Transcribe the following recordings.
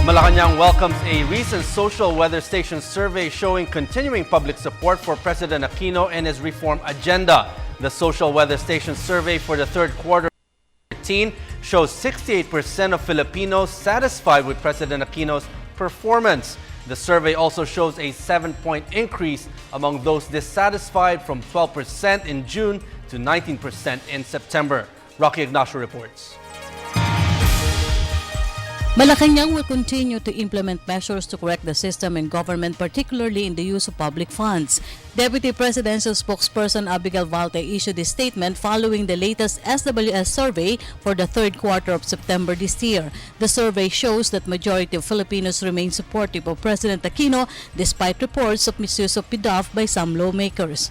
Malacanang welcomes a recent social weather station survey showing continuing public support for President Aquino and his reform agenda. The social weather station survey for the third quarter of 2013 shows 68% of Filipinos satisfied with President Aquino's performance. The survey also shows a 7-point increase among those dissatisfied from 12% in June to 19% in September. Rocky Ignacio reports. Malacanang will continue to implement measures to correct the system in government, particularly in the use of public funds. Deputy Presidential Spokesperson Abigail Valte issued a statement following the latest SWS survey for the third quarter of September this year. The survey shows that majority of Filipinos remain supportive of President Aquino despite reports of misuse of PDAF by some lawmakers.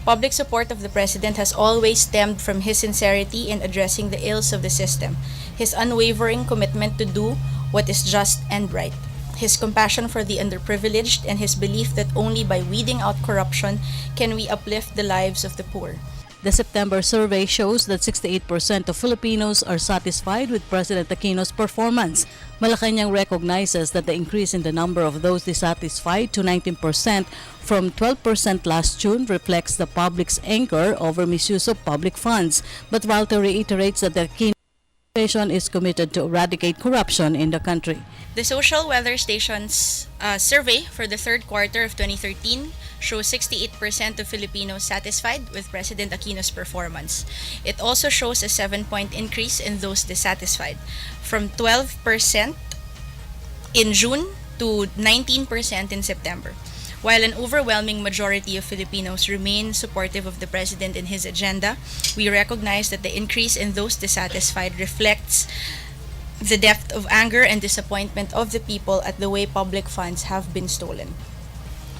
Public support of the President has always stemmed from his sincerity in addressing the ills of the system, his unwavering commitment to do what is just and right, his compassion for the underprivileged, and his belief that only by weeding out corruption can we uplift the lives of the poor. The September survey shows that 68% of Filipinos are satisfied with President Aquino's performance. Malacanang recognizes that the increase in the number of those dissatisfied to 19% from 12% last June reflects the public's anger over misuse of public funds. But Walter reiterates that the Aquino administration is committed to eradicate corruption in the country. The Social Weather Station's survey for the third quarter of 2013 shows 68% of Filipinos satisfied with President Aquino's performance. It also shows a 7-point increase in those dissatisfied, from 12% in June to 19% in September. While an overwhelming majority of Filipinos remain supportive of the President and his agenda, we recognize that the increase in those dissatisfied reflects the depth of anger and disappointment of the people at the way public funds have been stolen.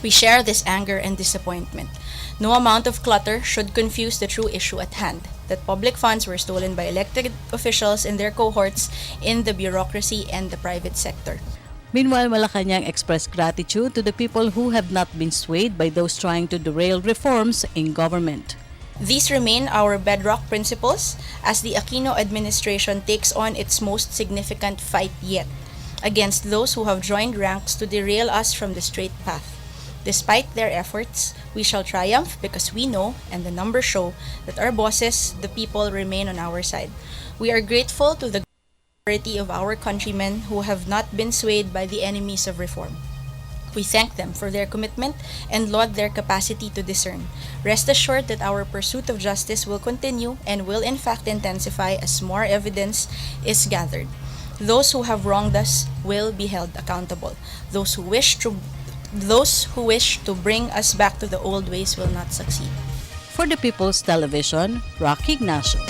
We share this anger and disappointment. No amount of clutter should confuse the true issue at hand, that public funds were stolen by elected officials and their cohorts in the bureaucracy and the private sector. Meanwhile, Malacanang expressed gratitude to the people who have not been swayed by those trying to derail reforms in government. These remain our bedrock principles as the Aquino administration takes on its most significant fight yet against those who have joined ranks to derail us from the straight path. Despite their efforts, we shall triumph because we know, and the numbers show, that our bosses, the people, remain on our side. We are grateful to the majority of our countrymen who have not been swayed by the enemies of reform. We thank them for their commitment and laud their capacity to discern. Rest assured that our pursuit of justice will continue and will in fact intensify as more evidence is gathered. Those who have wronged us will be held accountable. Those who wish to bring us back to the old ways will not succeed. For the People's Television, Rocky Ignacio.